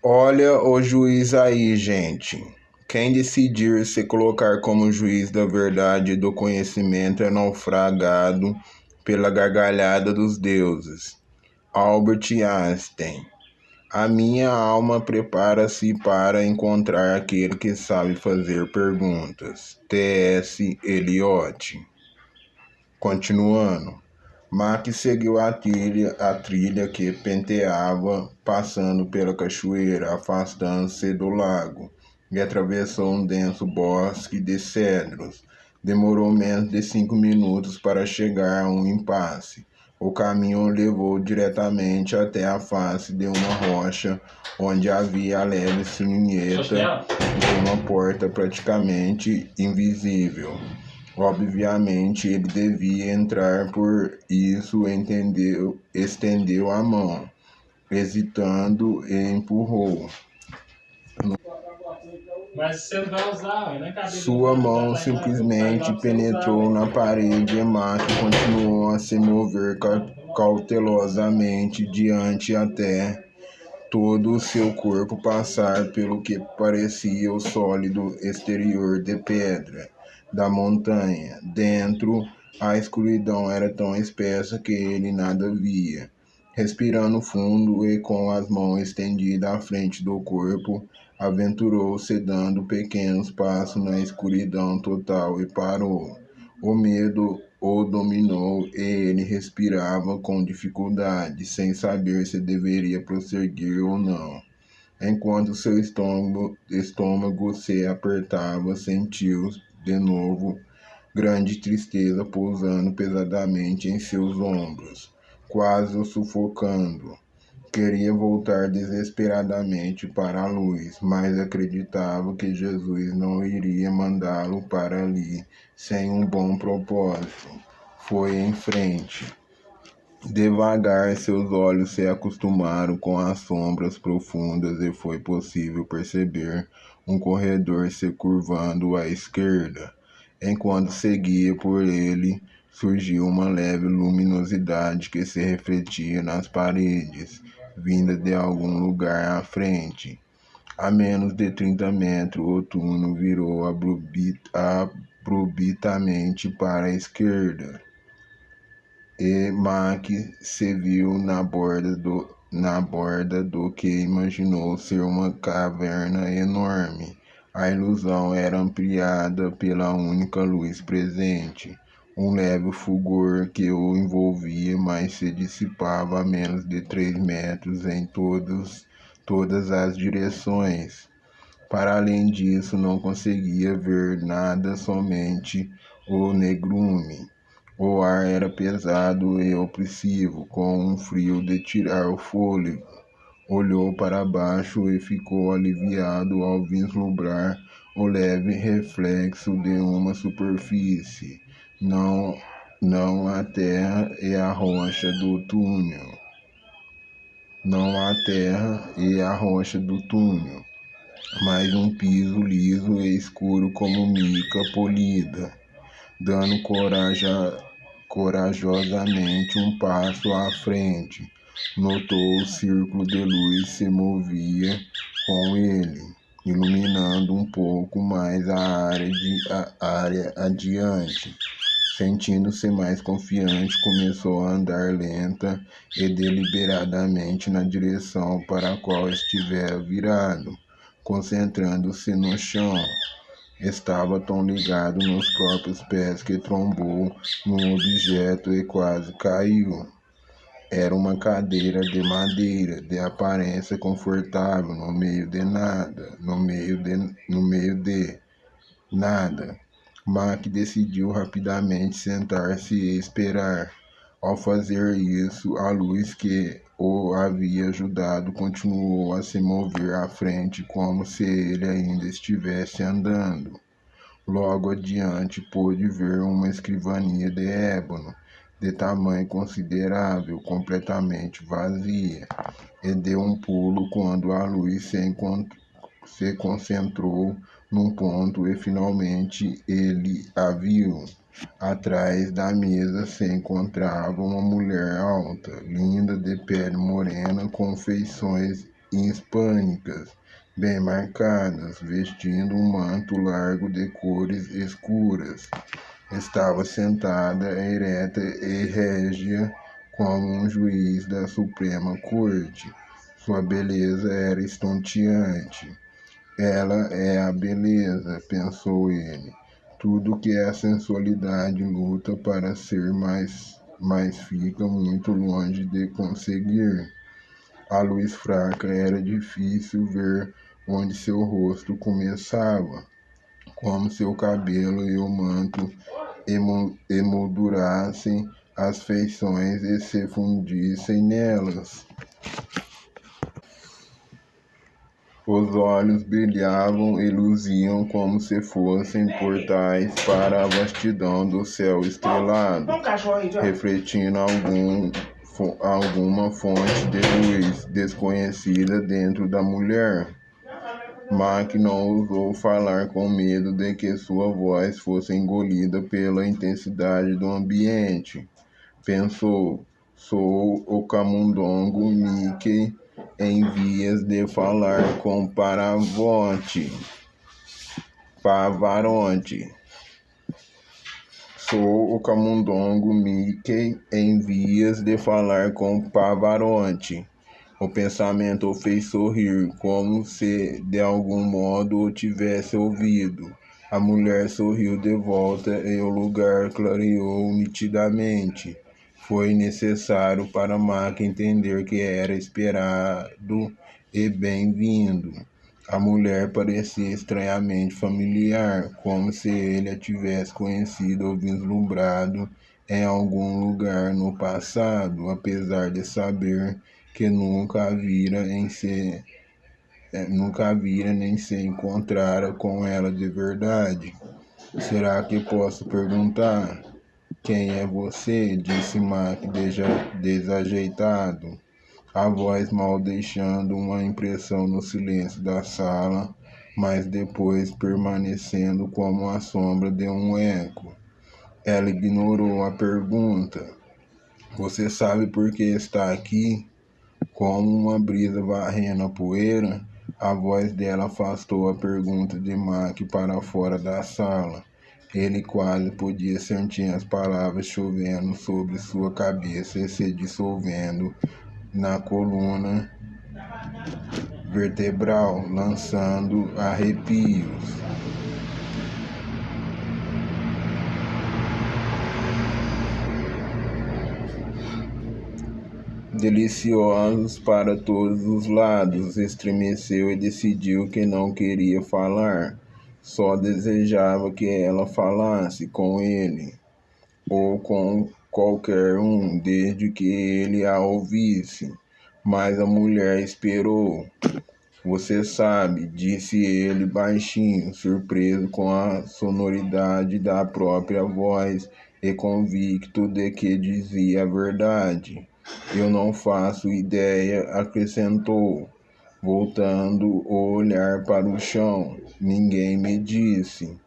Olha o juiz aí, gente. Quem decidir se colocar como juiz da verdade e do conhecimento é naufragado pela gargalhada dos deuses. Albert Einstein. A minha alma prepara-se para encontrar aquele que sabe fazer perguntas. T.S. Eliot. Continuando. Mac seguiu a trilha que penteava, passando pela cachoeira, afastando-se do lago, e atravessou um denso bosque de cedros. Demorou menos de 5 minutos para chegar a um impasse. O caminho o levou diretamente até a face de uma rocha, onde havia a leve silhueta de uma porta praticamente invisível. Obviamente ele devia entrar, por isso estendeu a mão, hesitando e empurrou. Mas você não vai usar, né? Sua mão simplesmente penetrou na parede e Mac continuou a se mover cautelosamente diante até todo o seu corpo passar pelo que parecia o sólido exterior de pedra da montanha. Dentro, a escuridão era tão espessa que ele nada via. Respirando fundo e com as mãos estendidas à frente do corpo, aventurou-se dando pequenos passos na escuridão total e parou. O medo o dominou e ele respirava com dificuldade, sem saber se deveria prosseguir ou não. Enquanto seu estômago se apertava, sentiu de novo grande tristeza pousando pesadamente em seus ombros, quase o sufocando. Queria voltar desesperadamente para a luz, mas acreditava que Jesus não iria mandá-lo para ali sem um bom propósito. Foi em frente. Devagar, seus olhos se acostumaram com as sombras profundas e foi possível perceber um corredor se curvando à esquerda. Enquanto seguia por ele, surgiu uma leve luminosidade que se refletia nas paredes, vinda de algum lugar à frente. A menos de 30 metros, o túnel virou abruptamente para a esquerda e Mac se viu na borda do que imaginou ser uma caverna enorme. A ilusão era ampliada pela única luz presente, um leve fulgor que o envolvia, mas se dissipava a menos de 3 metros em todas as direções. Para além disso, não conseguia ver nada, somente o negrume. O ar era pesado e opressivo, com um frio de tirar o fôlego. Olhou para baixo e ficou aliviado ao vislumbrar o leve reflexo de uma superfície, não a terra e a rocha do túnel. Mas um piso liso e escuro como mica polida. Dando corajosamente um passo à frente, notou o círculo de luz se movia com ele, iluminando um pouco mais a área adiante. Sentindo-se mais confiante, começou a andar lenta e deliberadamente na direção para a qual estivera virado, concentrando-se no chão. Estava tão ligado nos próprios pés que trombou num objeto e quase caiu. Era uma cadeira de madeira, de aparência confortável, no meio de nada. Mac decidiu rapidamente sentar-se e esperar. Ao fazer isso, a luz que o havia ajudado continuou a se mover à frente, como se ele ainda estivesse andando. Logo adiante, pôde ver uma escrivaninha de ébano, de tamanho considerável, completamente vazia, e deu um pulo quando a luz se concentrou num ponto e finalmente ele a viu. Atrás da mesa se encontrava uma mulher alta, linda, de pele morena, com feições hispânicas bem marcadas, vestindo um manto largo de cores escuras. Estava sentada, ereta e régia, como um juiz da Suprema Corte. Sua beleza era estonteante. Ela é a beleza, pensou ele. Tudo que a sensualidade luta para ser mais fica muito longe de conseguir. A luz fraca era difícil ver onde seu rosto começava, como seu cabelo e o manto emoldurassem as feições e se fundissem nelas. Os olhos brilhavam e luziam como se fossem portais para a vastidão do céu estrelado, refletindo alguma fonte de luz desconhecida dentro da mulher. Mac não ousou falar com medo de que sua voz fosse engolida pela intensidade do ambiente. Pensou, sou o camundongo Mickey em vias de falar com Pavarotti. Sou o camundongo Mickey em vias de falar com Pavarotti. O pensamento o fez sorrir, como se de algum modo o tivesse ouvido. A mulher sorriu de volta e o lugar clareou nitidamente. Foi necessário para Mac entender que era esperado e bem-vindo. A mulher parecia estranhamente familiar, como se ele a tivesse conhecido ou vislumbrado em algum lugar no passado, apesar de saber que nunca a vira nem se encontrara com ela de verdade. Será que posso perguntar? Quem é você? Disse Mac desajeitado, a voz mal deixando uma impressão no silêncio da sala, mas depois permanecendo como a sombra de um eco. Ela ignorou a pergunta. Você sabe por que está aqui? Como uma brisa varrendo a poeira, a voz dela afastou a pergunta de Mac para fora da sala. Ele quase podia sentir as palavras chovendo sobre sua cabeça e se dissolvendo na coluna vertebral, lançando arrepios. Deliciosos para todos os lados, estremeceu e decidiu que não queria falar. Só desejava que ela falasse com ele, ou com qualquer um, desde que ele a ouvisse. Mas a mulher esperou. Você sabe, disse ele baixinho, surpreso com a sonoridade da própria voz e convicto de que dizia a verdade. Eu não faço ideia, acrescentou, voltando o olhar para o chão. Ninguém me disse.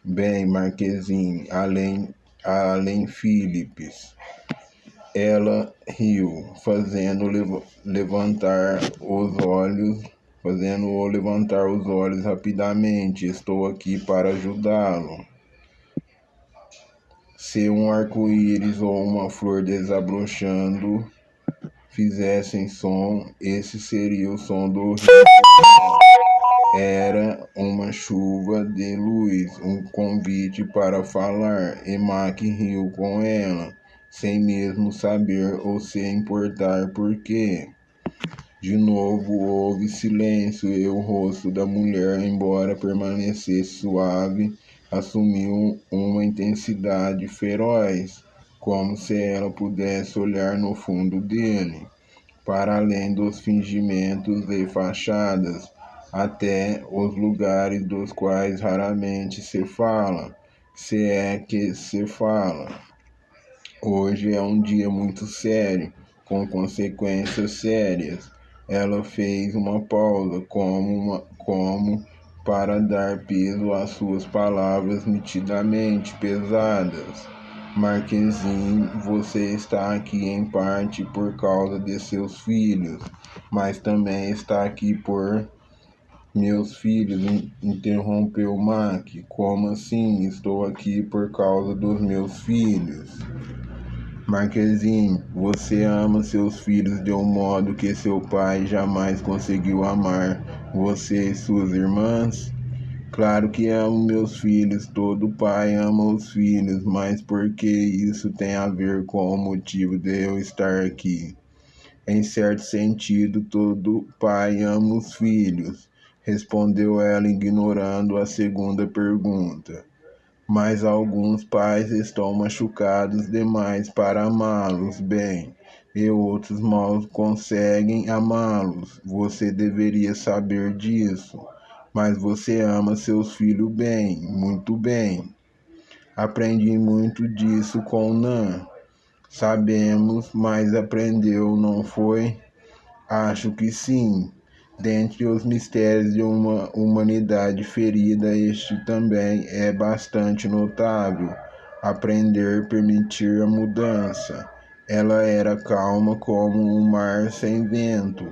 Bem, Marquezine, além Phillips. Ela riu, fazendo-o levantar os olhos rapidamente. Estou aqui para ajudá-lo. Se um arco-íris ou uma flor desabrochando fizessem som, esse seria o som do rio. Era uma chuva de luz, um convite para falar, e Mac riu com ela, sem mesmo saber ou se importar por quê. De novo houve silêncio e o rosto da mulher, embora permanecesse suave, assumiu uma intensidade feroz, como se ela pudesse olhar no fundo dele, para além dos fingimentos e fachadas, até os lugares dos quais raramente se fala, se é que se fala. Hoje é um dia muito sério, com consequências sérias. Ela fez uma pausa, como para dar peso às suas palavras nitidamente pesadas. Marquezine, você está aqui em parte por causa de seus filhos, mas também está aqui por meus filhos, interrompeu Mac. Como assim? Estou aqui por causa dos meus filhos. Marquezine, você ama seus filhos de um modo que seu pai jamais conseguiu amar você e suas irmãs? Claro que amo meus filhos, todo pai ama os filhos, mas por que isso tem a ver com o motivo de eu estar aqui? Em certo sentido, todo pai ama os filhos, respondeu ela, ignorando a segunda pergunta. Mas alguns pais estão machucados demais para amá-los bem, e outros mal conseguem amá-los. Você deveria saber disso. Mas você ama seus filhos bem, muito bem. Aprendi muito disso com Nan. Sabemos, mas aprendeu, não foi? Acho que sim. Dentre os mistérios de uma humanidade ferida, este também é bastante notável. Aprender permitir a mudança. Ela era calma como um mar sem vento.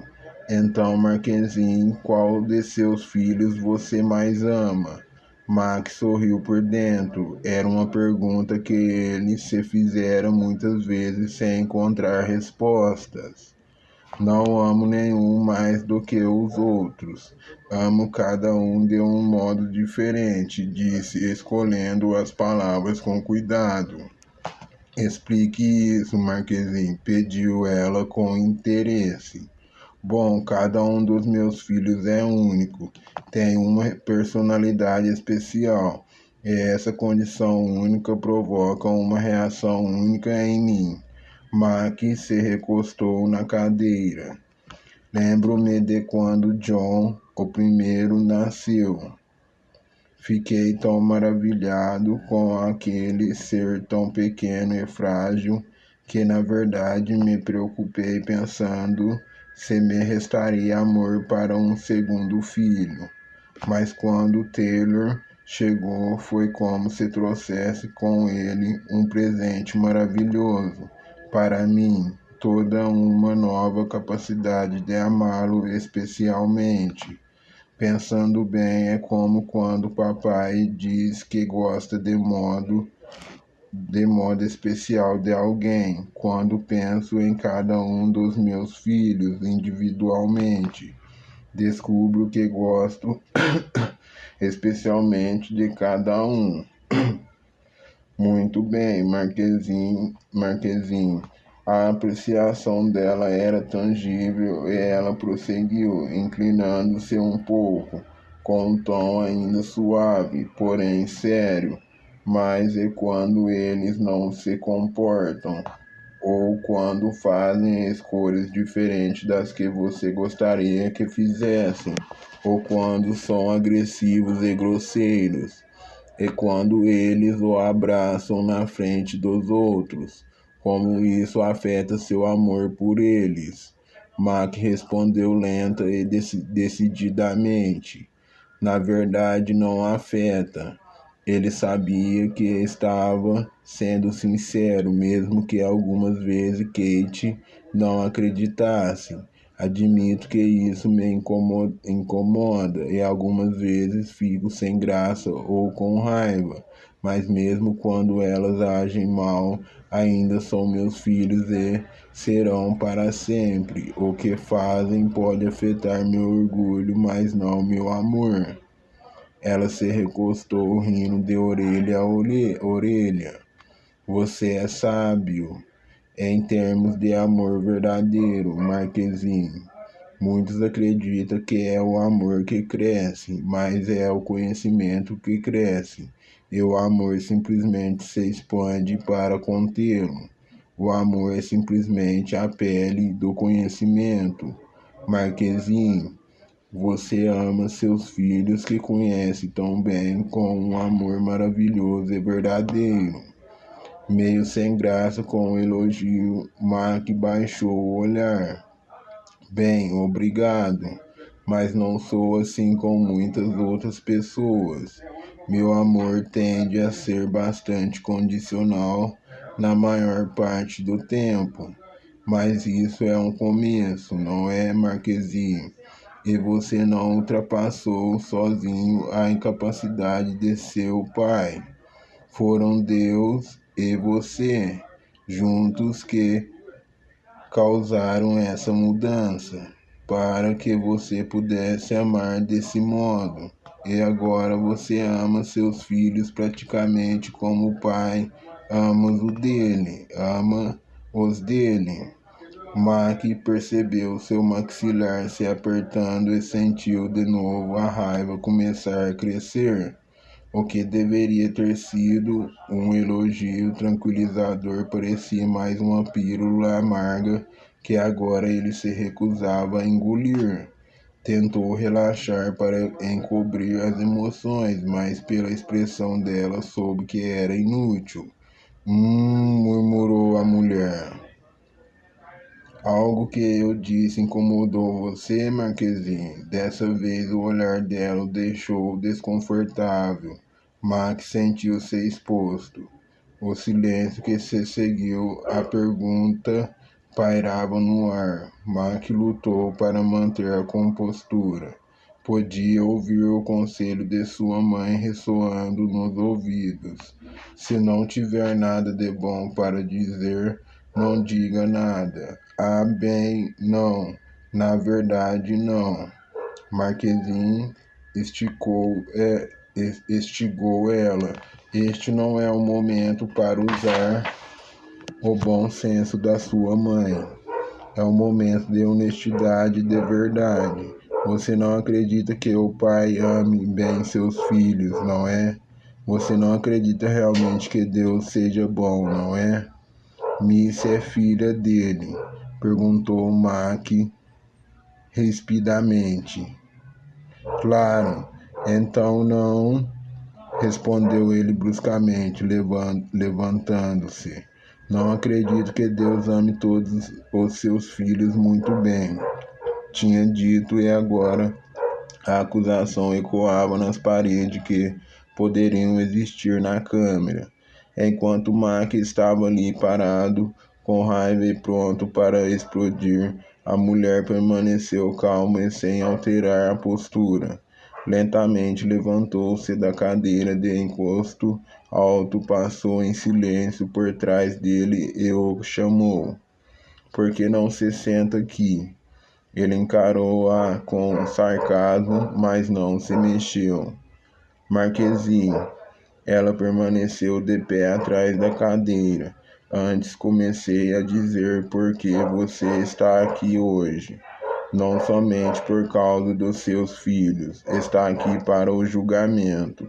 Então, Marquezine, qual de seus filhos você mais ama? Max sorriu por dentro. Era uma pergunta que ele se fizera muitas vezes sem encontrar respostas. Não amo nenhum mais do que os outros. Amo cada um de um modo diferente, disse, escolhendo as palavras com cuidado. Explique isso, Marquezine, pediu ela com interesse. Bom, cada um dos meus filhos é único, tem uma personalidade especial, e essa condição única provoca uma reação única em mim. Mac se recostou na cadeira. Lembro-me de quando John, o primeiro, nasceu. Fiquei tão maravilhado com aquele ser tão pequeno e frágil que, na verdade, me preocupei pensando se me restaria amor para um segundo filho. Mas quando Taylor chegou, foi como se trouxesse com ele um presente maravilhoso para mim, toda uma nova capacidade de amá-lo especialmente. Pensando bem, é como quando papai diz que gosta de modo especial de alguém. Quando penso em cada um dos meus filhos individualmente, descubro que gosto especialmente de cada um. Muito bem, Marquezine. A apreciação dela era tangível e ela prosseguiu, inclinando-se um pouco, com um tom ainda suave, porém sério. Mas e quando eles não se comportam? Ou quando fazem escolhas diferentes das que você gostaria que fizessem? Ou quando são agressivos e grosseiros? E quando eles o abraçam na frente dos outros, como isso afeta seu amor por eles? Mac respondeu lenta e decididamente. Na verdade, não afeta. Ele sabia que estava sendo sincero, mesmo que algumas vezes Kate não acreditasse. Admito que isso me incomoda e algumas vezes fico sem graça ou com raiva, mas mesmo quando elas agem mal, ainda são meus filhos e serão para sempre. O que fazem pode afetar meu orgulho, mas não meu amor. Ela se recostou, rindo de orelha a orelha. Você é sábio em termos de amor verdadeiro, Marquezine. Muitos acreditam que é o amor que cresce, mas é o conhecimento que cresce. E o amor simplesmente se expande para contê-lo. O amor é simplesmente a pele do conhecimento. Marquezine, você ama seus filhos que conhece tão bem com um amor maravilhoso e verdadeiro. Meio sem graça com o elogio, Mac baixou o olhar. Bem, obrigado, mas não sou assim com muitas outras pessoas. Meu amor tende a ser bastante condicional na maior parte do tempo. Mas isso é um começo, não é, Marquezinho? E você não ultrapassou sozinho a incapacidade de seu pai. Foram Deus e você, juntos, que causaram essa mudança, para que você pudesse amar desse modo. E agora você ama seus filhos praticamente como o pai ama os dele. Mac percebeu seu maxilar se apertando e sentiu de novo a raiva começar a crescer. O que deveria ter sido um elogio tranquilizador parecia mais uma pílula amarga que agora ele se recusava a engolir. Tentou relaxar para encobrir as emoções, mas pela expressão dela soube que era inútil. Murmurou a mulher. Algo que eu disse incomodou você, Marquezinho? Dessa vez o olhar dela o deixou desconfortável. Max sentiu-se exposto. O silêncio que se seguiu à pergunta pairava no ar. Mac lutou para manter a compostura. Podia ouvir o conselho de sua mãe ressoando nos ouvidos. Se não tiver nada de bom para dizer, não diga nada. Ah, bem, não. Na verdade, não. Marquezinho estigou ela. Este não é o momento para usar o bom senso da sua mãe. É um momento de honestidade e de verdade. Você não acredita que o pai ame bem seus filhos, não é? Você não acredita realmente que Deus seja bom, não é? Missy é filha dele, perguntou Mac rispidamente. Claro, então não, respondeu ele bruscamente, levantando-se. Não acredito que Deus ame todos os seus filhos muito bem, tinha dito, e agora a acusação ecoava nas paredes que poderiam existir na câmara. Enquanto Mac estava ali parado, com raiva e pronto para explodir, a mulher permaneceu calma e sem alterar a postura. Lentamente levantou-se da cadeira de encosto alto, passou em silêncio por trás dele e o chamou. Por que não se senta aqui? Ele encarou-a com sarcasmo, mas não se mexeu. Marquezinho. Ela permaneceu de pé atrás da cadeira. Antes comecei a dizer por que você está aqui hoje. Não somente por causa dos seus filhos. Está aqui para o julgamento.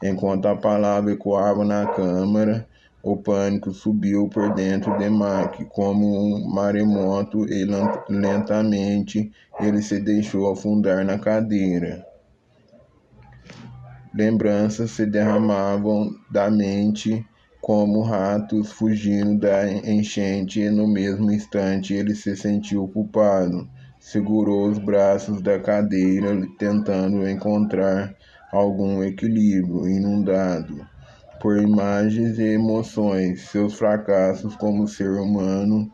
Enquanto a palavra ecoava na câmara, o pânico subiu por dentro de Mac como um maremoto e lentamente ele se deixou afundar na cadeira. Lembranças se derramavam da mente como ratos fugindo da enchente e no mesmo instante ele se sentiu culpado. Segurou os braços da cadeira, tentando encontrar algum equilíbrio, inundado por imagens e emoções. Seus fracassos como ser humano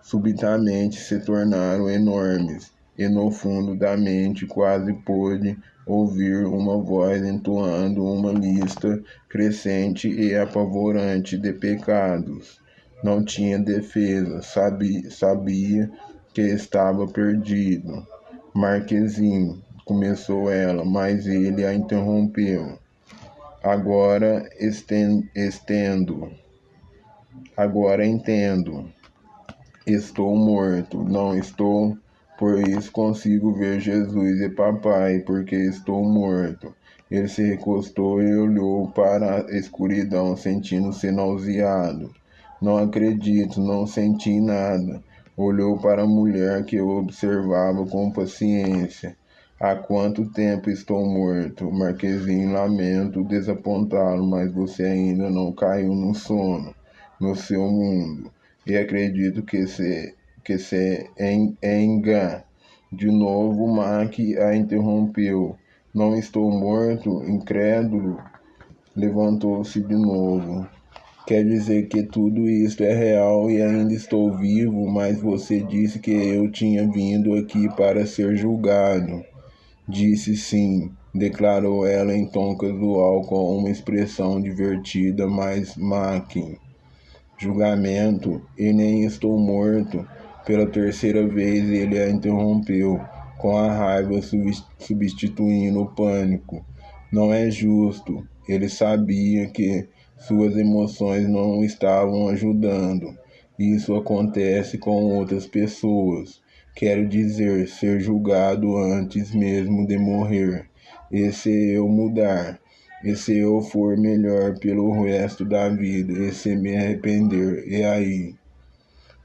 subitamente se tornaram enormes, e no fundo da mente quase pôde ouvir uma voz entoando uma lista crescente e apavorante de pecados. Não tinha defesa, sabia que estava perdido. Marquezinho, começou ela, mas ele a interrompeu. Agora entendo. Estou morto, não estou, por isso consigo ver Jesus e papai, porque estou morto. Ele se recostou e olhou para a escuridão, sentindo-se nauseado. Não acredito, não senti nada. Olhou para a mulher que o observava com paciência. Há quanto tempo estou morto? Marquezinho, lamento desapontá-lo, mas você ainda não caiu no sono, no seu mundo. E acredito que se engana. De novo, Mac a interrompeu. Não estou morto? Incrédulo, levantou-se de novo. Quer dizer que tudo isto é real e ainda estou vivo, mas você disse que eu tinha vindo aqui para ser julgado. Disse sim, declarou ela em tom casual com uma expressão divertida, mas máquina. Julgamento, e nem estou morto. Pela terceira vez ele a interrompeu, com a raiva substituindo o pânico. Não é justo. Ele sabia que suas emoções não o estavam ajudando. Isso acontece com outras pessoas. Quero dizer, ser julgado antes mesmo de morrer. E se eu mudar? E se eu for melhor pelo resto da vida? E se me arrepender? E aí?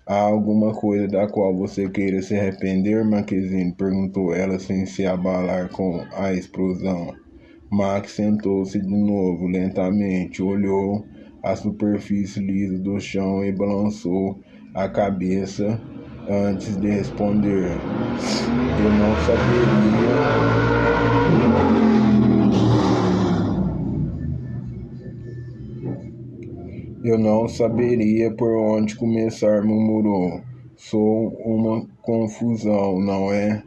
Há alguma coisa da qual você queira se arrepender, Marquezine? Perguntou ela sem se abalar com a explosão. Max sentou-se de novo, lentamente, olhou a superfície lisa do chão e balançou a cabeça antes de responder. Eu não saberia. Eu não saberia por onde começar, murmurou. Sou uma confusão, não é?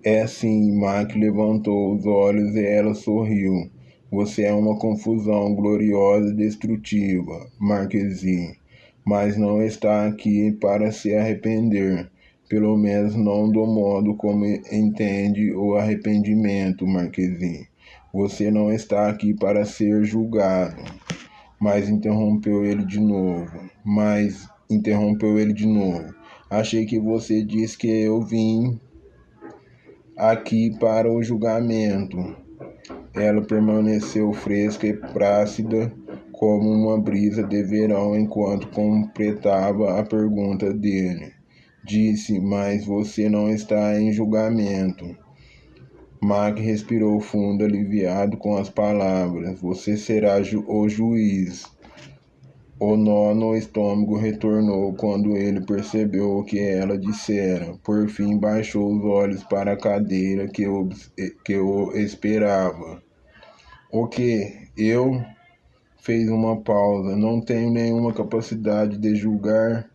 É sim, Mac levantou os olhos e ela sorriu. Você é uma confusão gloriosa e destrutiva, Marquezine, mas não está aqui para se arrepender. Pelo menos não do modo como entende o arrependimento, Marquezine. Você não está aqui para ser julgado. Mas interrompeu ele de novo. Achei que você disse que eu vim aqui para o julgamento. Ela permaneceu fresca e plácida como uma brisa de verão enquanto completava a pergunta dele. Disse, mas você não está em julgamento. Mac respirou fundo, aliviado com as palavras. Você será o juiz. O nó no estômago retornou quando ele percebeu o que ela dissera. Por fim, baixou os olhos para a cadeira que o esperava. O que? Eu? Fez uma pausa. Não tenho nenhuma capacidade de julgar.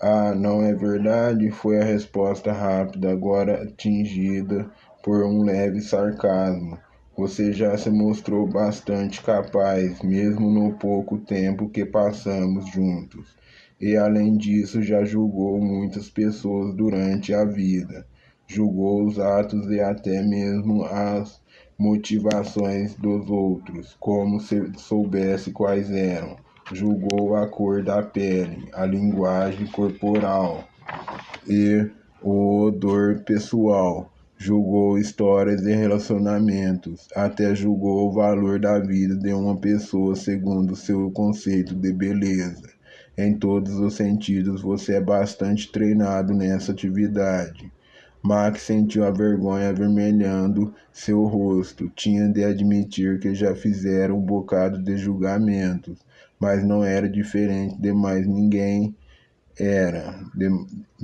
Ah, não é verdade? Foi a resposta rápida, agora atingida por um leve sarcasmo. Você já se mostrou bastante capaz, mesmo no pouco tempo que passamos juntos. E além disso, já julgou muitas pessoas durante a vida. Julgou os atos e até mesmo as motivações dos outros, como se soubesse quais eram. Julgou a cor da pele, a linguagem corporal e o odor pessoal. Julgou histórias e relacionamentos, até julgou o valor da vida de uma pessoa segundo seu conceito de beleza. Em todos os sentidos, você é bastante treinado nessa atividade. Max sentiu a vergonha avermelhando seu rosto. Tinha de admitir que já fizera um bocado de julgamentos, mas não era diferente de mais ninguém.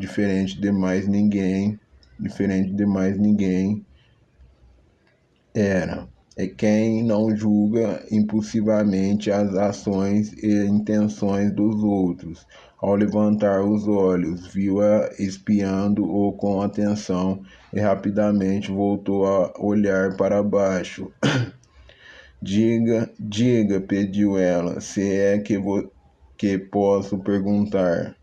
Diferente de mais ninguém. É quem não julga impulsivamente as ações e intenções dos outros. Ao levantar os olhos, viu-a espiando-o com atenção e rapidamente voltou a olhar para baixo. Diga, pediu ela, se é que posso perguntar.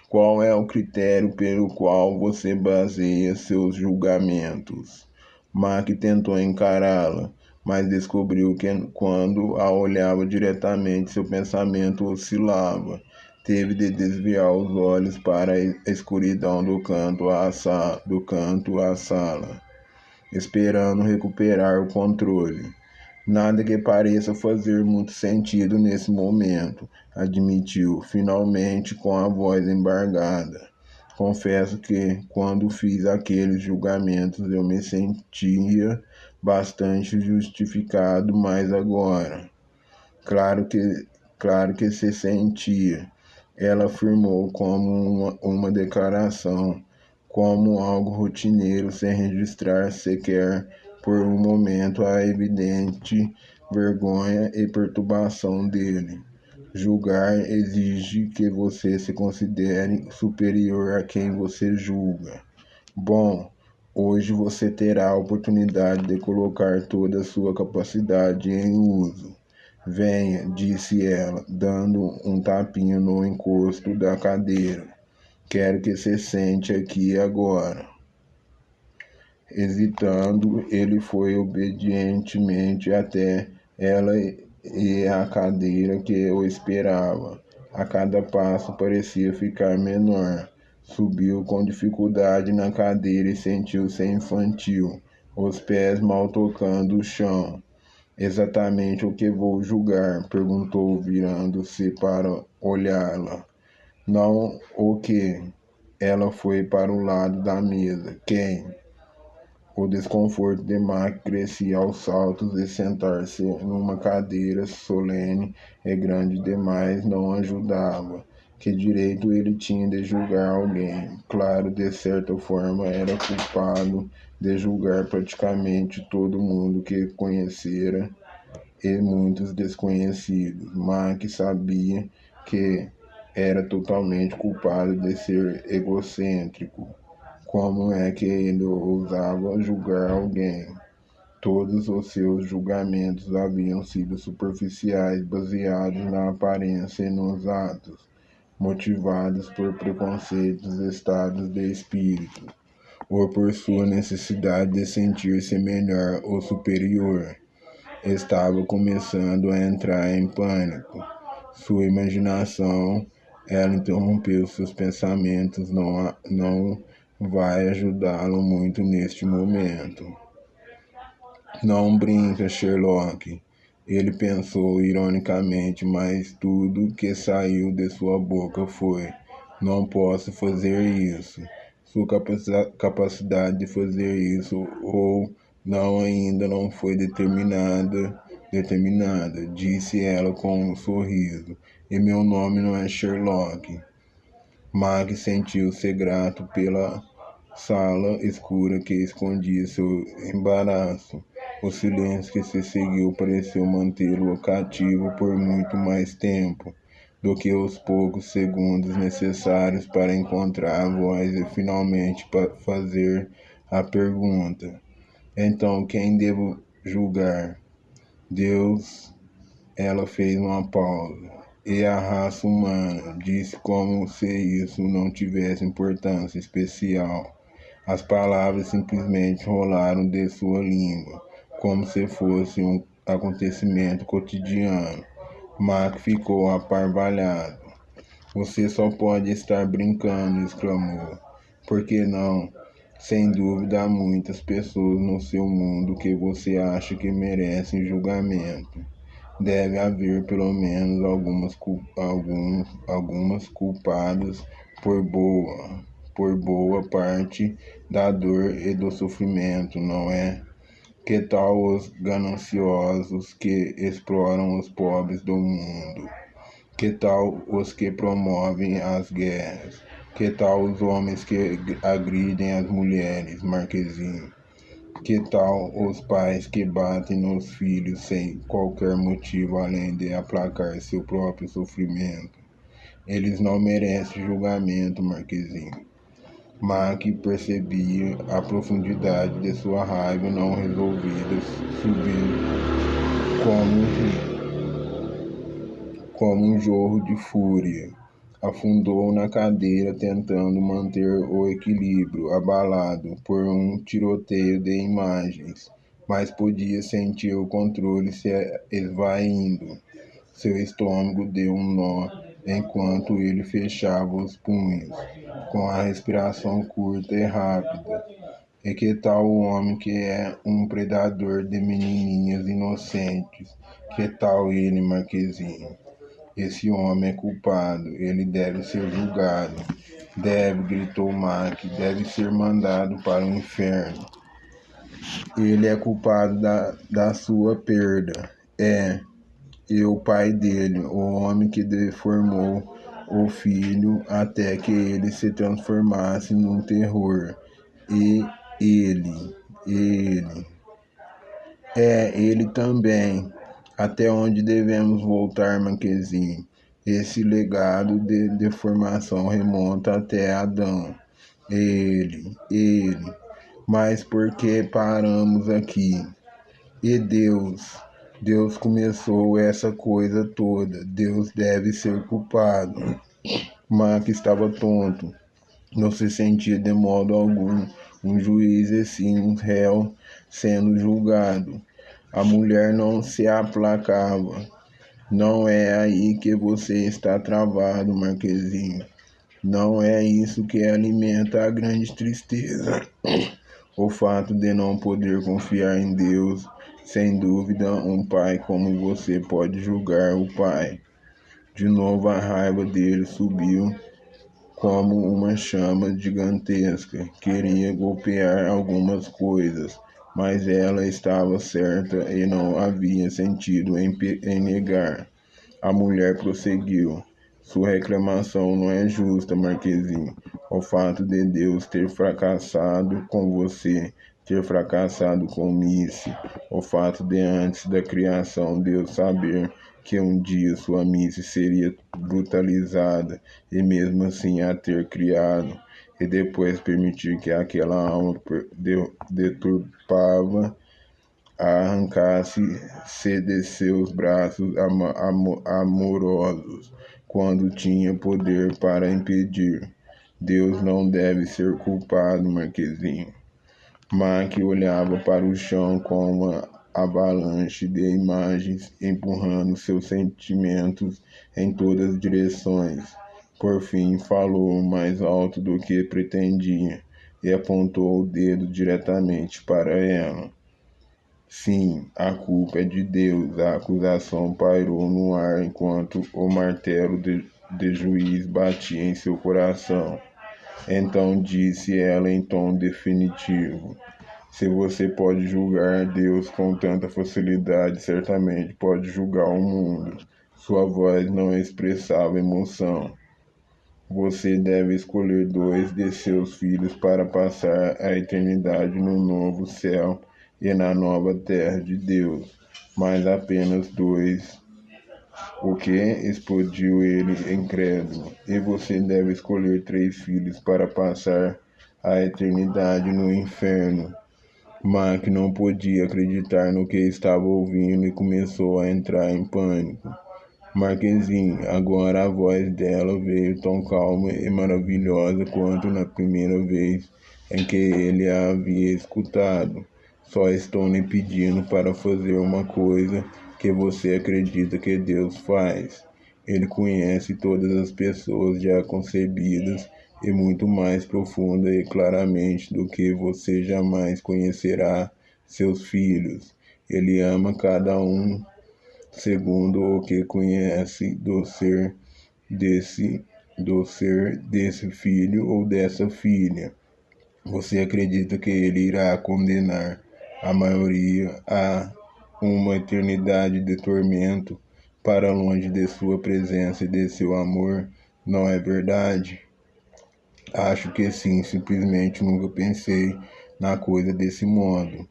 Qual é o critério pelo qual você baseia seus julgamentos? Mac tentou encará-la, mas descobriu que quando a olhava diretamente, seu pensamento oscilava. Teve de desviar os olhos para a escuridão do canto à sala, esperando recuperar o controle. Nada que pareça fazer muito sentido nesse momento, admitiu, finalmente com a voz embargada. Confesso que, quando fiz aqueles julgamentos, eu me sentia bastante justificado, mas agora... Claro que se sentia, ela afirmou como uma declaração, como algo rotineiro, sem registrar sequer por um momento a evidente vergonha e perturbação dele. Julgar exige que você se considere superior a quem você julga. Bom, hoje você terá a oportunidade de colocar toda a sua capacidade em uso. Venha, disse ela, dando um tapinha no encosto da cadeira. Quero que se sente aqui agora. Hesitando, ele foi obedientemente até ela e a cadeira que o esperava. A cada passo parecia ficar menor. Subiu com dificuldade na cadeira e sentiu-se infantil, os pés mal tocando o chão. Exatamente o que vou julgar? Perguntou, virando-se para olhá-la. Não o que? Ela foi para o lado da mesa. Quem? O desconforto de Mac crescia aos saltos e sentar-se numa cadeira solene e grande demais não ajudava. Que direito ele tinha de julgar alguém? Claro, de certa forma era culpado de julgar praticamente todo mundo que conhecera e muitos desconhecidos. Mac sabia que era totalmente culpado de ser egocêntrico. Como é que ele ousava julgar alguém? Todos os seus julgamentos haviam sido superficiais, baseados na aparência e nos atos, motivados por preconceitos, estados de espírito, ou por sua necessidade de sentir-se melhor ou superior. Estava começando a entrar em pânico. Sua imaginação, ela interrompeu seus pensamentos, não vai ajudá-lo muito neste momento. Não brinca, Sherlock. Ele pensou ironicamente, mas tudo que saiu de sua boca foi: não posso fazer isso. Sua capacidade de fazer isso ou não ainda não foi determinada, disse ela com um sorriso. E meu nome não é Sherlock. Mac sentiu-se grato pela sala escura que escondia seu embaraço. O silêncio que se seguiu pareceu mantê-lo cativo por muito mais tempo do que os poucos segundos necessários para encontrar a voz e finalmente fazer a pergunta. Então, quem devo julgar? Deus. Ela fez uma pausa. E a raça humana, disse como se isso não tivesse importância especial. As palavras simplesmente rolaram de sua língua, como se fosse um acontecimento cotidiano. Mac ficou aparvalhado. Você só pode estar brincando, exclamou. Por que não? Sem dúvida há muitas pessoas no seu mundo que você acha que merecem julgamento. Deve haver pelo menos algumas culpadas por boa parte da dor e do sofrimento, não é? Que tal os gananciosos que exploram os pobres do mundo? Que tal os que promovem as guerras? Que tal os homens que agridem as mulheres, Marquezinho? Que tal os pais que batem nos filhos sem qualquer motivo além de aplacar seu próprio sofrimento? Eles não merecem julgamento, Marquezinho. Mac percebia a profundidade de sua raiva não resolvida subir como um jorro de fúria. Afundou na cadeira tentando manter o equilíbrio, abalado por um tiroteio de imagens, mas podia sentir o controle se esvaindo. Seu estômago deu um nó enquanto ele fechava os punhos, com a respiração curta e rápida. E que tal o homem que é um predador de menininhas inocentes? Que tal ele, Marquezinho? Esse homem é culpado, ele deve ser julgado. Deve, gritou Mac, deve ser mandado para o inferno. Ele é culpado da sua perda. E o pai dele, o homem que deformou o filho até que ele se transformasse num terror. E ele. Ele também. Até onde devemos voltar, Marquezinho? Esse legado de deformação remonta até Adão. Ele. Mas por que paramos aqui? E Deus começou essa coisa toda. Deus deve ser culpado. Mark estava tonto. Não se sentia de modo algum um juiz e sim um réu sendo julgado. A mulher não se aplacava. Não é aí que você está travado, Marquezinho. Não é isso que alimenta a grande tristeza. O fato de não poder confiar em Deus. Sem dúvida, um pai como você pode julgar o pai. De novo a raiva dele subiu como uma chama gigantesca. Queria golpear algumas coisas, mas ela estava certa e não havia sentido em negar. A mulher prosseguiu. Sua reclamação não é justa, Marquezinho. O fato de Deus ter fracassado com você, ter fracassado com Missy, o fato de antes da criação Deus saber que um dia sua Missy seria brutalizada e mesmo assim a ter criado, e depois permitir que aquela alma deturpava arrancasse-se de seus braços amorosos, quando tinha poder para impedir. Deus não deve ser culpado, Marquezinho. Mac olhava para o chão com uma avalanche de imagens empurrando seus sentimentos em todas as direções. Por fim, falou mais alto do que pretendia e apontou o dedo diretamente para ela. Sim, a culpa é de Deus. A acusação pairou no ar enquanto o martelo de juiz batia em seu coração. Então disse ela em tom definitivo: se você pode julgar Deus com tanta facilidade, certamente pode julgar o mundo. Sua voz não expressava emoção. Você deve escolher 2 de seus filhos para passar a eternidade no novo céu e na nova terra de Deus, mas apenas 2. O que? Explodiu ele, incrédulo. E você deve escolher 3 filhos para passar a eternidade no inferno. Mac não podia acreditar no que estava ouvindo e começou a entrar em pânico. Marquezinho, agora a voz dela veio tão calma e maravilhosa quanto na primeira vez em que ele a havia escutado. Só estou lhe pedindo para fazer uma coisa que você acredita que Deus faz. Ele conhece todas as pessoas já concebidas e muito mais profunda e claramente do que você jamais conhecerá seus filhos. Ele ama cada um segundo o que conhece do ser desse filho ou dessa filha. Você acredita que ele irá condenar a maioria a uma eternidade de tormento para longe de sua presença e de seu amor? Não é verdade? Acho que sim, simplesmente nunca pensei na coisa desse modo.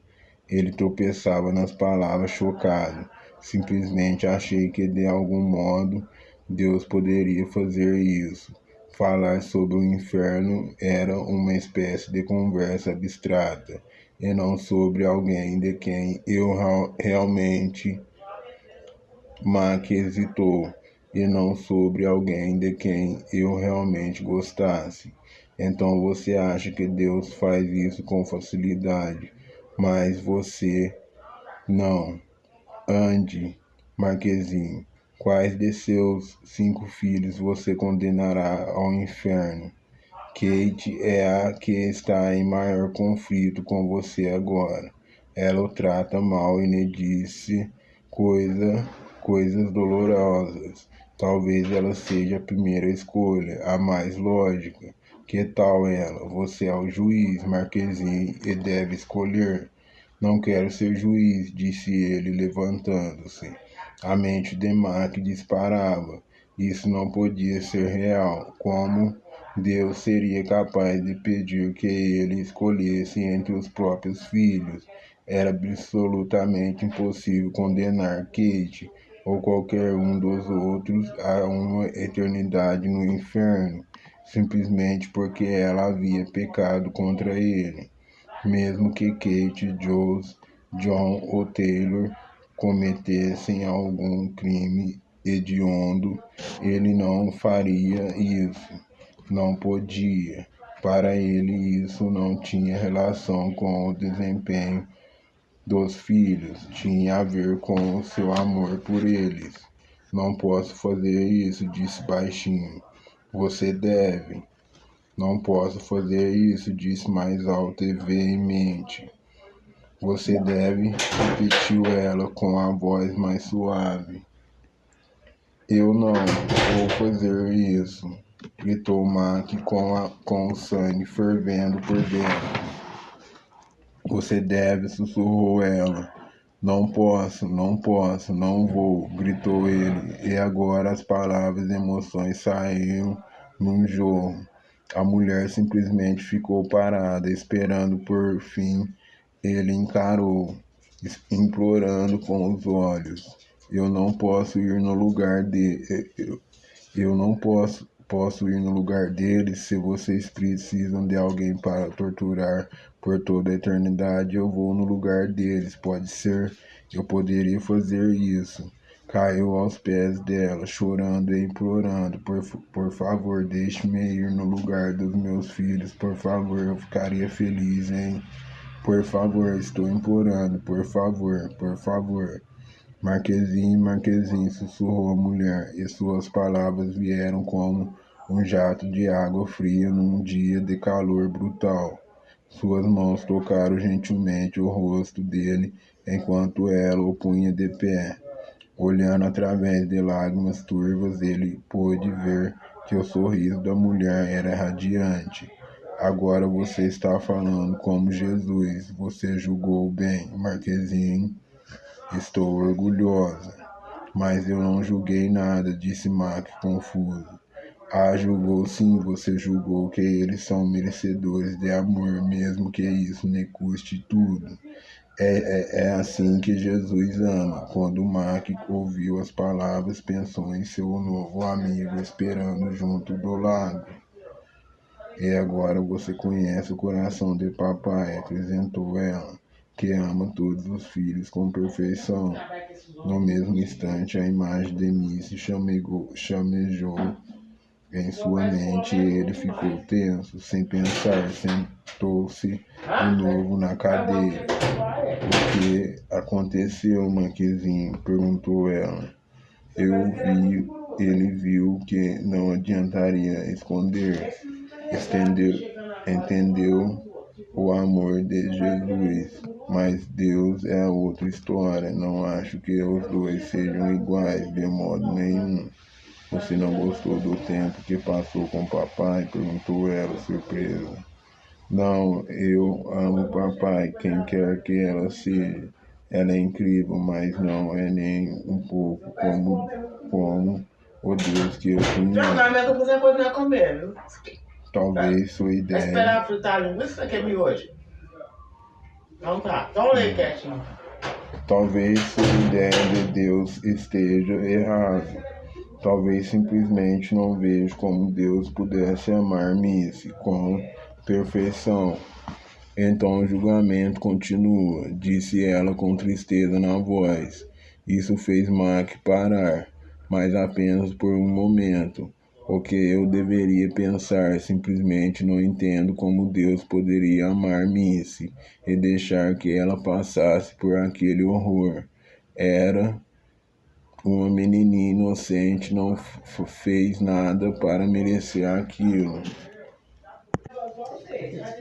Ele tropeçava nas palavras chocado. Simplesmente achei que de algum modo Deus poderia fazer isso. Falar sobre o inferno era uma espécie de conversa abstrata, e não sobre alguém de quem eu realmente Mac hesitou, e não sobre alguém de quem eu realmente gostasse. Então você acha que Deus faz isso com facilidade, mas você não. Ande, Marquezinho. Quais de seus 5 filhos você condenará ao inferno? Kate é a que está em maior conflito com você agora. Ela o trata mal e lhe disse coisas dolorosas. Talvez ela seja a primeira escolha, a mais lógica. Que tal ela? Você é o juiz, Marquezinho, e deve escolher. Não quero ser juiz, disse ele, levantando-se. A mente de Mac disparava. Isso não podia ser real. Como Deus seria capaz de pedir que ele escolhesse entre os próprios filhos? Era absolutamente impossível condenar Kate. ou qualquer um dos outros a uma eternidade no inferno, simplesmente porque ela havia pecado contra ele. Mesmo que Kate, Jones, John ou Taylor cometessem algum crime hediondo, ele não faria isso. Não podia. Para ele, isso não tinha relação com o desempenho dos filhos, tinha a ver com o seu amor por eles. Não posso fazer isso, disse baixinho. Você deve. Não posso fazer isso, disse mais alto e veemente. Você deve, repetiu ela com a voz mais suave. Eu não vou fazer isso, gritou Mac com o sangue fervendo por dentro. Você deve, sussurrou ela. Não posso, não vou, gritou ele, e agora as palavras e emoções saíram num jorro. A mulher simplesmente ficou parada, esperando por fim. Ele encarou, implorando com os olhos. Eu não posso ir no lugar eu não posso ir no lugar deles. Se vocês precisam de alguém para torturar por toda a eternidade, eu vou no lugar deles. Pode ser? Eu poderia fazer isso. Caiu aos pés dela, chorando e implorando. Por favor, deixe-me ir no lugar dos meus filhos. Por favor, eu ficaria feliz, hein? Por favor, estou implorando. Por favor, por favor. Marquezinho, sussurrou a mulher, e suas palavras vieram como um jato de água fria num dia de calor brutal. Suas mãos tocaram gentilmente o rosto dele, enquanto ela o punha de pé. Olhando através de lágrimas turvas, ele pôde ver que o sorriso da mulher era radiante. Agora você está falando como Jesus. Você julgou bem, Marquezinho. Estou orgulhosa. Mas eu não julguei nada, disse Mac, confuso. Ah, julgou sim, você julgou que eles são merecedores de amor, mesmo que isso lhe custe tudo. É assim que Jesus ama. Quando Mac ouviu as palavras, pensou em seu novo amigo esperando junto do lago. E agora você conhece o coração de papai, acrescentou ela, que ama todos os filhos com perfeição. No mesmo instante, a imagem de Missy chamejou em sua mente e ele ficou tenso, sem pensar, sentou-se de novo na cadeira. O que aconteceu, Manquezinho? Perguntou ela. Ele viu que não adiantaria esconder. Entendeu o amor de Jesus, mas Deus é outra história. Não acho que os dois sejam iguais de modo nenhum. Você não gostou do tempo que passou com o papai? Perguntou ela, surpresa. Não, eu amo o papai, quem quer que ela seja. Ela é incrível, mas não é nem um pouco como o Deus que eu conheço. Talvez sua ideia... Esperar fritar a linguiça que é miojo. Não tá, então lê quietinho. Talvez sua ideia de Deus esteja errada. Talvez simplesmente não vejo como Deus pudesse amar Missy com perfeição. Então o julgamento continua, disse ela com tristeza na voz. Isso fez Mac parar, mas apenas por um momento. O que eu deveria pensar, simplesmente não entendo como Deus poderia amar Missy e deixar que ela passasse por aquele horror. Era uma menininha inocente, não fez nada para merecer aquilo.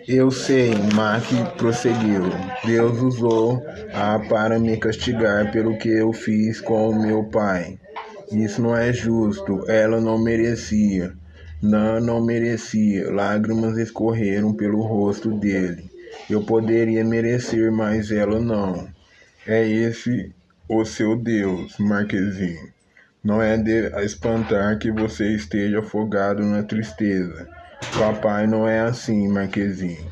Eu sei, Mac prosseguiu. Deus usou-a para me castigar pelo que eu fiz com o meu pai. Isso não é justo. Ela não merecia. Não merecia. Lágrimas escorreram pelo rosto dele. Eu poderia merecer, mas ela não. É esse o seu Deus, Marquezinho. Não é de espantar que você esteja afogado na tristeza. Papai não é assim, Marquezinho.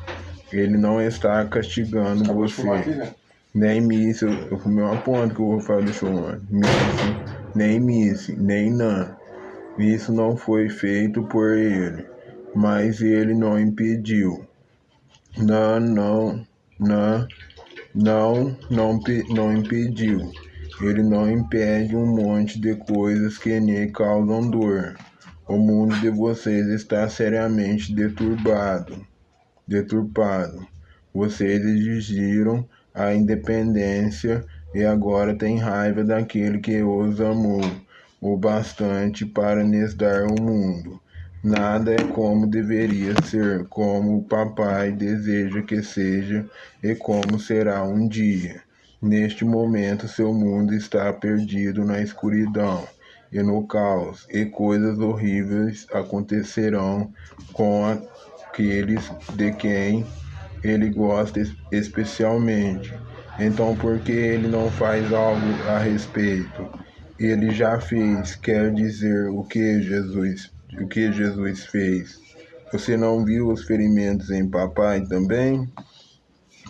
Ele não está castigando você. Nem Missy, eu fumei uma ponta que eu vou falar do show, mano. Missy, nem Nan. Isso não foi feito por ele, mas ele não impediu. Não, não impediu. Ele não impede um monte de coisas que lhe causam dor. O mundo de vocês está seriamente deturpado. Vocês exigiram a independência e agora têm raiva daquele que os amou o bastante para lhes dar o mundo. Nada é como deveria ser, como o papai deseja que seja e como será um dia. Neste momento, seu mundo está perdido na escuridão e no caos, e coisas horríveis acontecerão com aqueles de quem ele gosta especialmente. Então, por que ele não faz algo a respeito? Ele já fez, quer dizer, o que Jesus fez. Você não viu os ferimentos em papai também?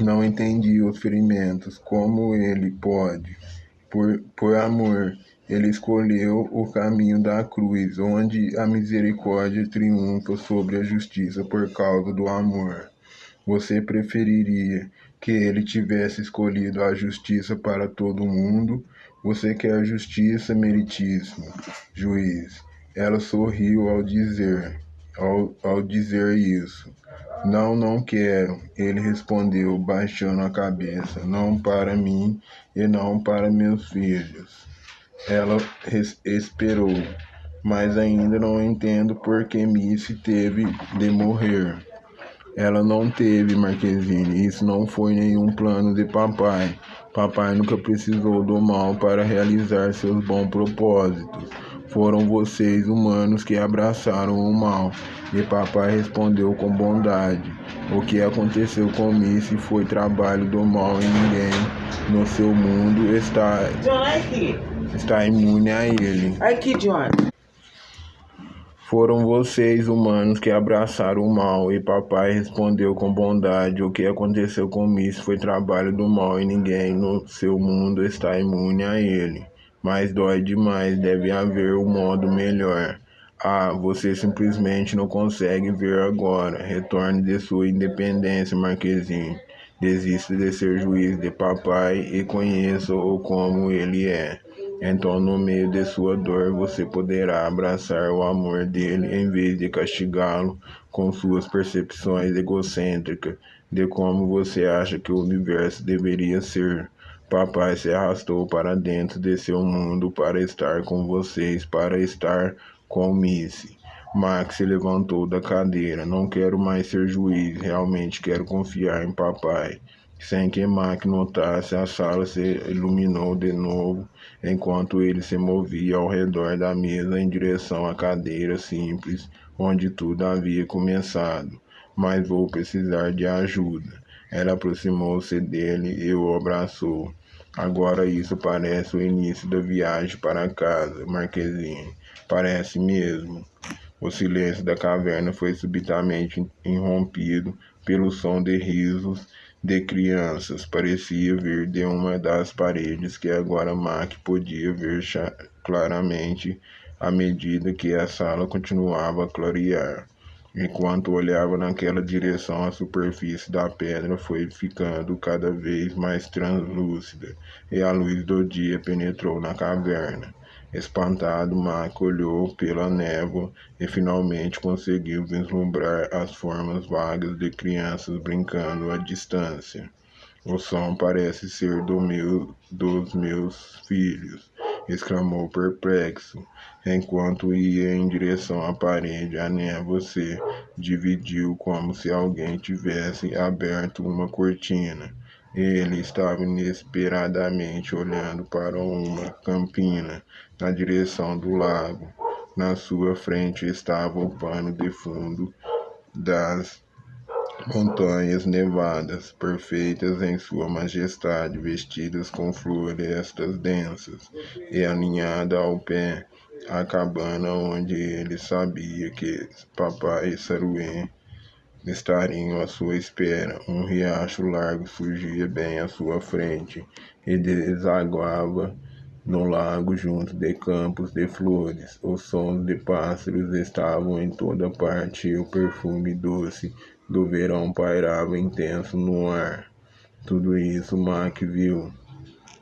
Não entendi os ferimentos, como ele pode? Por amor, ele escolheu o caminho da cruz, onde a misericórdia triunfa sobre a justiça por causa do amor. Você preferiria que ele tivesse escolhido a justiça para todo mundo? Você quer justiça, meritíssimo juiz? Ela sorriu ao dizer isso. Não quero, ele respondeu, baixando a cabeça. Não para mim e não para meus filhos. Ela esperou, mas ainda não entendo por que Missy teve de morrer. Ela não teve, Marquezine. Isso não foi nenhum plano de papai. Papai nunca precisou do mal para realizar seus bons propósitos. Foram vocês, humanos, que abraçaram o mal. E papai respondeu com bondade. O que aconteceu com Missy foi trabalho do mal e ninguém no seu mundo está imune a ele. Aqui, John. Foram vocês, humanos, que abraçaram o mal, e papai respondeu com bondade. O que aconteceu com Missy foi trabalho do mal, e ninguém no seu mundo está imune a ele. Mas dói demais, deve haver um modo melhor. Ah, você simplesmente não consegue ver agora. Retorne de sua independência, Marquezine. Desista de ser juiz de papai e conheça-o como ele é. Então, no meio de sua dor, você poderá abraçar o amor dele em vez de castigá-lo com suas percepções egocêntricas de como você acha que o universo deveria ser. Papai se arrastou para dentro de seu mundo para estar com vocês, para estar com Missy. Max se levantou da cadeira. Não quero mais ser juiz, realmente quero confiar em papai. Sem que Mac notasse, a sala se iluminou de novo, enquanto ele se movia ao redor da mesa em direção à cadeira simples, onde tudo havia começado. Mas vou precisar de ajuda. Ela aproximou-se dele e o abraçou. Agora isso parece o início da viagem para casa, Marquezine. Parece mesmo. O silêncio da caverna foi subitamente irrompido pelo som de risos de crianças. Parecia vir de uma das paredes que agora Mac podia ver claramente à medida que a sala continuava a clarear. Enquanto olhava naquela direção, a superfície da pedra foi ficando cada vez mais translúcida, e a luz do dia penetrou na caverna. Espantado, Mac olhou pela névoa e finalmente conseguiu vislumbrar as formas vagas de crianças brincando à distância. O som parece ser dos meus filhos, exclamou perplexo. Enquanto ia em direção à parede, a névoa se dividiu como se alguém tivesse aberto uma cortina. Ele estava inesperadamente olhando para uma campina na direção do lago. Na sua frente estava o pano de fundo das montanhas nevadas, perfeitas em sua majestade, vestidas com florestas densas, e alinhada ao pé, a cabana onde ele sabia que papai Saruê estariam à sua espera. Um riacho largo surgia bem à sua frente e desaguava no lago junto de campos de flores. Os sons de pássaros estavam em toda parte e o perfume doce do verão pairava intenso no ar. Tudo isso Mac viu,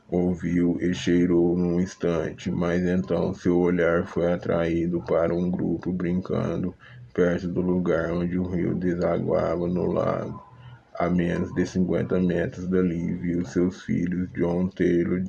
ouviu e cheirou num instante, mas então seu olhar foi atraído para um grupo brincando perto do lugar onde o rio desaguava no lago. A menos de 50 metros dali, viu seus filhos John, Taylor,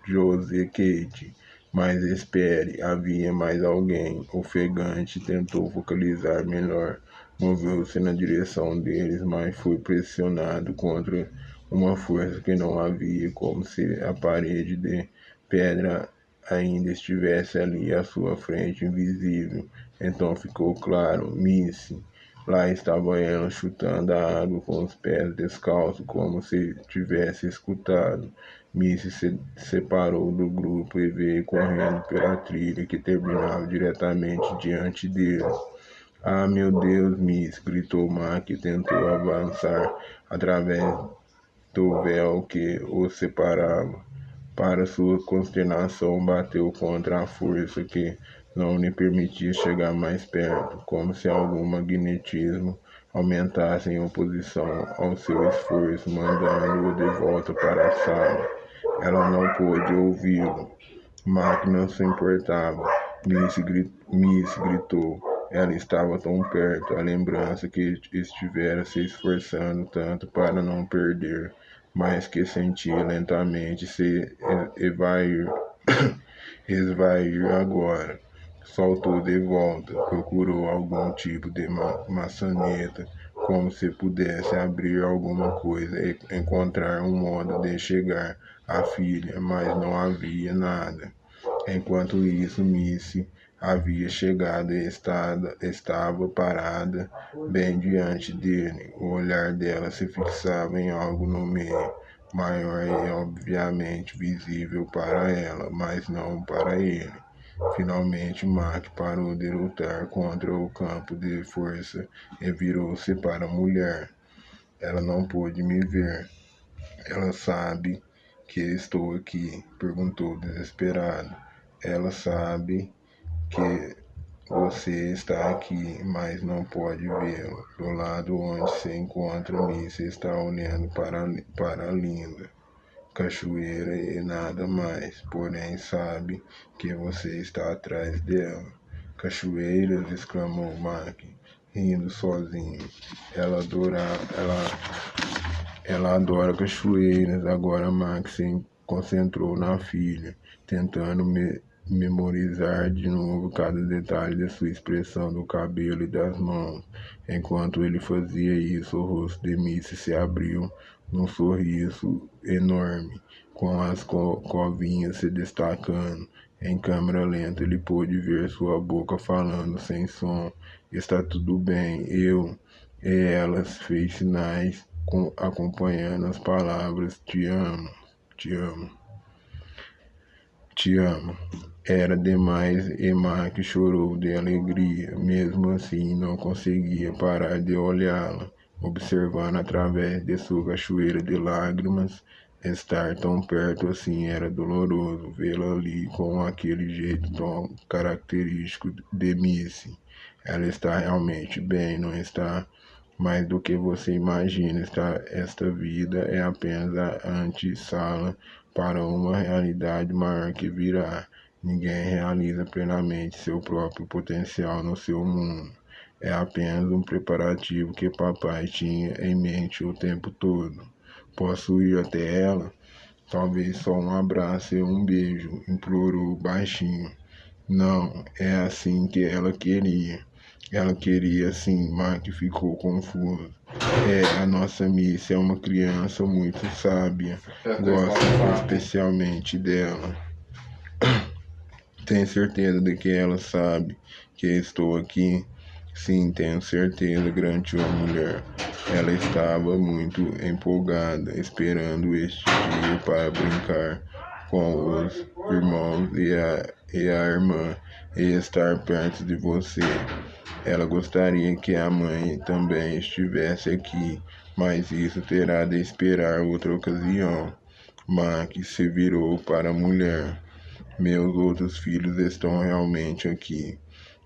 Jose e Kate. Mas espere, havia mais alguém. Ofegante tentou focalizar melhor. Moveu-se na direção deles, mas foi pressionado contra uma força que não havia, como se a parede de pedra ainda estivesse ali à sua frente, invisível. Então ficou claro, Missy. Lá estava ela, chutando a água com os pés descalços, como se tivesse escutado. Missy se separou do grupo e veio correndo pela trilha que terminava diretamente diante dele. Ah, meu Deus, Miss! Gritou Mac e tentou avançar através do véu que os separava. Para sua consternação, bateu contra a força que não lhe permitia chegar mais perto, como se algum magnetismo aumentasse em oposição ao seu esforço, mandando-o de volta para a sala. Ela não pôde ouvi-lo. Mac não se importava. Miss gritou. Ela estava tão perto, a lembrança que estivera se esforçando tanto para não perder, mas que sentia lentamente se esvair agora. Saltou de volta, procurou algum tipo de maçaneta, como se pudesse abrir alguma coisa e encontrar um modo de chegar à filha, mas não havia nada. Enquanto isso, Missy havia chegado e estava parada bem diante dele. O olhar dela se fixava em algo no meio, maior e obviamente visível para ela, mas não para ele. Finalmente, Mac parou de lutar contra o campo de força e virou-se para a mulher. Ela não pôde me ver. Ela sabe que estou aqui? Perguntou desesperado. Ela sabe que você está aqui, mas não pode vê-lo. Do lado onde se encontra Missy está olhando para a linda cachoeira e nada mais, porém sabe que você está atrás dela. Cachoeiras, exclamou Mac, rindo sozinho. Ela adora cachoeiras. Agora Mac se concentrou na filha, tentando memorizar de novo cada detalhe de sua expressão do cabelo e das mãos. Enquanto ele fazia isso, o rosto de Missy se abriu num sorriso enorme, com as covinhas se destacando. Em câmera lenta, ele pôde ver sua boca falando sem som. Está tudo bem, eu... E ela fez sinais acompanhando as palavras te amo, te amo, te amo. Era demais e Mac chorou de alegria. Mesmo assim, não conseguia parar de olhá-la, observando através de sua cachoeira de lágrimas. Estar tão perto assim era doloroso. Vê-la ali com aquele jeito tão característico de Missy. Ela está realmente bem, não está? Mais do que você imagina, esta vida é apenas a antessala para uma realidade maior que virá. Ninguém realiza plenamente seu próprio potencial no seu mundo. É apenas um preparativo que papai tinha em mente o tempo todo. Posso ir até ela? Talvez só um abraço e um beijo, implorou baixinho. Não, é assim que ela queria. Ela queria sim, Mac ficou confuso. A nossa Missy é uma criança muito sábia. Gosto especialmente dela. Tem certeza de que ela sabe que estou aqui? Sim, tenho certeza, garantiu a mulher. Ela estava muito empolgada, esperando este dia para brincar com os irmãos e a irmã e estar perto de você. Ela gostaria que a mãe também estivesse aqui, mas isso terá de esperar outra ocasião. Mac se virou para a mulher. Meus outros filhos estão realmente aqui.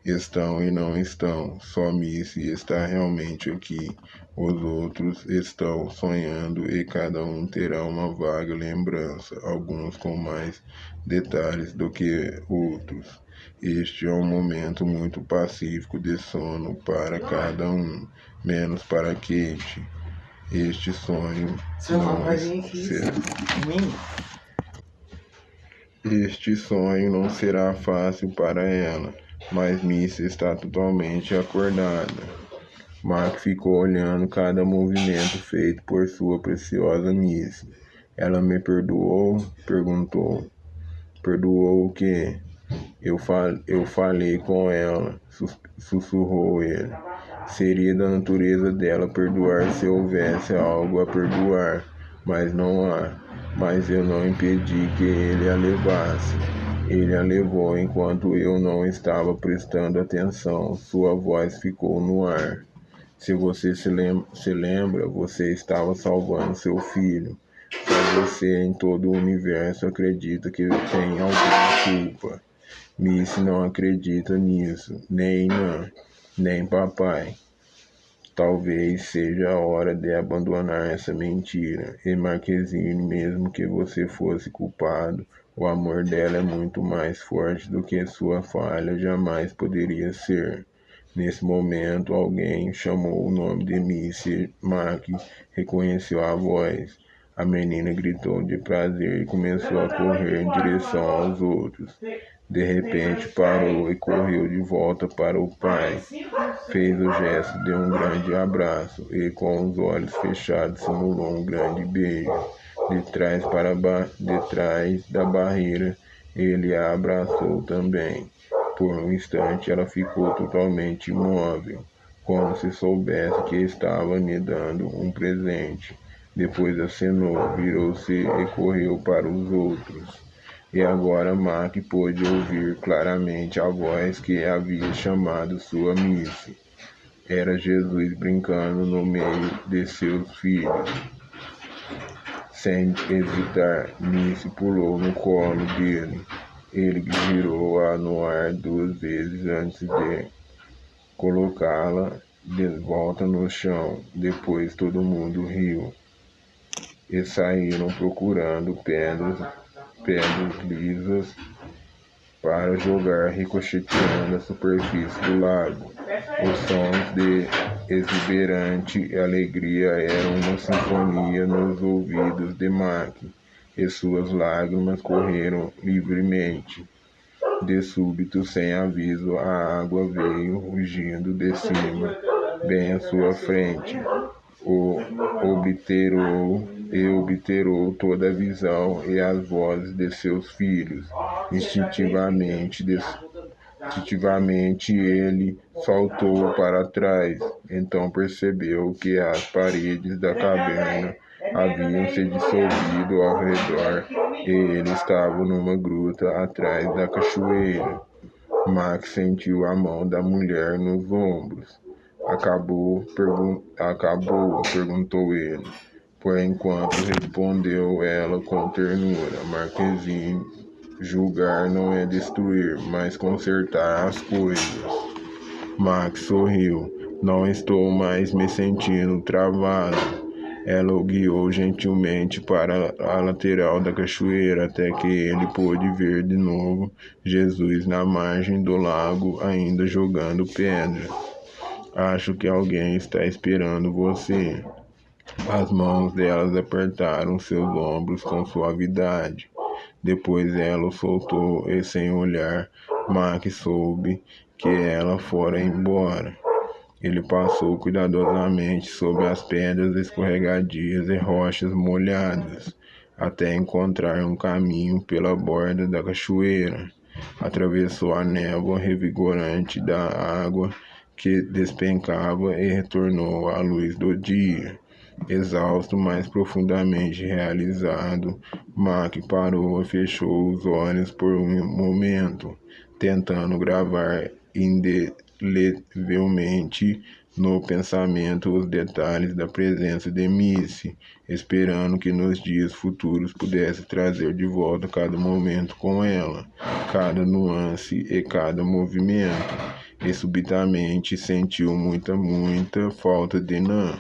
Estão e não estão. Só Missy está realmente aqui. Os outros estão sonhando e cada um terá uma vaga lembrança, alguns com mais detalhes do que outros. Este é um momento muito pacífico de sono para cada um, menos para Kate. Este sonho não será fácil para ela, mas Missy está totalmente acordada. Mark ficou olhando cada movimento feito por sua preciosa Missy. Ela me perdoou? Perguntou. Perdoou o quê? Eu falei com ela, sussurrou ele. Seria da natureza dela perdoar se houvesse algo a perdoar, mas não há. Mas eu não impedi que ele a levasse. Ele a levou enquanto eu não estava prestando atenção. Sua voz ficou no ar. Se você se lembra, você estava salvando seu filho. Só você em todo o universo acredita que tem alguma culpa. Missy não acredita nisso, nem Nan, nem papai. Talvez seja a hora de abandonar essa mentira. E Marquezine, mesmo que você fosse culpado, o amor dela é muito mais forte do que sua falha jamais poderia ser. Nesse momento, alguém chamou o nome de Missy. Mac reconheceu a voz. A menina gritou de prazer e começou a correr em direção aos outros. De repente parou e correu de volta para o pai. Fez o gesto de um grande abraço e, com os olhos fechados, simulou um grande beijo. De trás da barreira, ele a abraçou também. Por um instante ela ficou totalmente imóvel, como se soubesse que estava lhe dando um presente. Depois acenou, virou-se e correu para os outros. E agora Mac pôde ouvir claramente a voz que havia chamado sua Missy. Era Jesus brincando no meio de seus filhos. Sem hesitar, Missy pulou no colo dele. Ele girou-a no ar 2 vezes antes de colocá-la de volta no chão. Depois todo mundo riu e saíram procurando pedras lisas para jogar, ricocheteando a superfície do lago. Os sons de exuberante alegria eram uma sinfonia nos ouvidos de Mac, e suas lágrimas correram livremente. De súbito, sem aviso, a água veio rugindo de cima, bem à sua frente. Obterou toda a visão e as vozes de seus filhos. Instintivamente ele saltou para trás. Então percebeu que as paredes da caverna haviam se dissolvido ao redor e ele estava numa gruta atrás da cachoeira. Max sentiu a mão da mulher nos ombros. Acabou? Perguntou ele. Por enquanto, respondeu ela com ternura. Marquezine, julgar não é destruir, mas consertar as coisas. Max sorriu. Não estou mais me sentindo travado. Ela o guiou gentilmente para a lateral da cachoeira até que ele pôde ver de novo Jesus na margem do lago, ainda jogando pedras. Acho que alguém está esperando você. As mãos delas apertaram seus ombros com suavidade. Depois ela o soltou e, sem olhar, Mac soube que ela fora embora. Ele passou cuidadosamente sobre as pedras escorregadias e rochas molhadas, até encontrar um caminho pela borda da cachoeira. Atravessou a névoa revigorante da água que despencava e retornou à luz do dia. Exausto, mas profundamente realizado, Mac parou e fechou os olhos por um momento, tentando gravar indelevelmente no pensamento os detalhes da presença de Missy, esperando que nos dias futuros pudesse trazer de volta cada momento com ela, cada nuance e cada movimento. E subitamente sentiu muita falta de Nan.